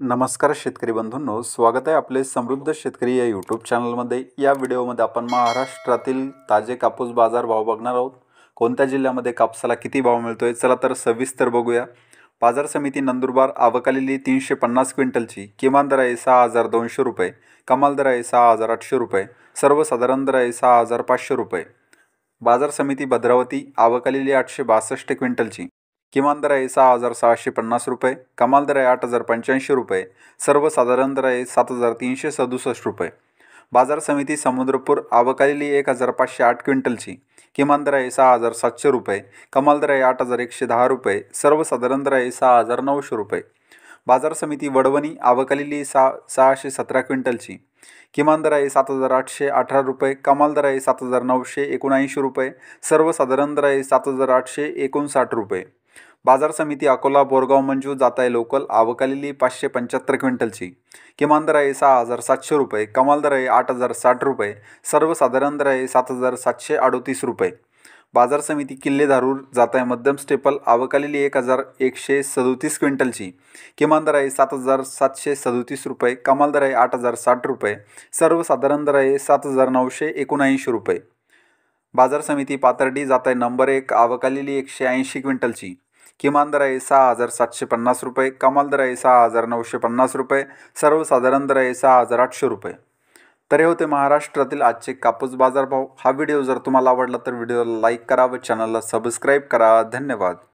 नमस्कार शेतकरी बंधूंनो, स्वागत आहे आपले समृद्ध शेतकरी या यूट्यूब चॅनलमध्ये। या व्हिडिओमध्ये आपण महाराष्ट्रातील ताजे कापूस बाजार भाव बघणार आहोत। कोणत्या जिल्ह्यामध्ये कापसाला किती भाव मिळतोय, चला तर सविस्तर बघूया। बाजार समिती नंदुरबार आवक आलेली 350 क्विंटलची, किमान दर आहे 6200 रुपये, कमाल दर आहे 6800 रुपये, सर्वसाधारण दर आहे 6500 रुपये। बाजार समिती भद्रावती आवक आलेली 862 क्विंटलची, किमान दर आहे 6650 रुपये, कमाल दर आहे 8085 रुपये, सर्वसाधारण दर आहे 7367 रुपये। बाजार समिती समुद्रपूर आवक आलेली 1508 क्विंटलची, किमान दर आहे 6700 रुपये, कमाल दर आहे 8110 रुपये, सर्वसाधारण दर आहे 6900 रुपये। बाजार समिती वडवणी आवक आलेली 617 क्विंटलची, किमान दर आहे 7818 रुपये, कमाल दर आहे 7979 रुपये, सर्वसाधारण दर आहे 7859 रुपये। बाजार समिती अकोला बोरगाव मंजू जाताय लोकल आवक आलेली 575 क्विंटलची, किमान दर आहे 6700 रुपये, कमाल दर आहे 8060 रुपये, सर्वसाधारण दर आहे 7738 रुपये। बाजार समिती किल्ले धारूर जाताय मध्यम स्टेपल आवक आलेली 1137 क्विंटलची, किमान दर आहे 7737 रुपये, कमाल दर आहे 8060 रुपये, सर्वसाधारण दर आहे 7979 रुपये। बाजार समिती पाथर्डी जाताय नंबर 1 आवक आलेली 180 क्विंटलची, किमान दर आहे 6750 रुपये, कमाल दर आहे 6950 रुपये, सर्वसाधारण दर आहे 6800 रुपये। तर हे होते महाराष्ट्रातील आजचे कापूस बाजारभाव। हा व्हिडिओ जर तुम्हाला आवडला तर व्हिडिओला लाईक करा व चॅनलला सबस्क्राईब करा। धन्यवाद।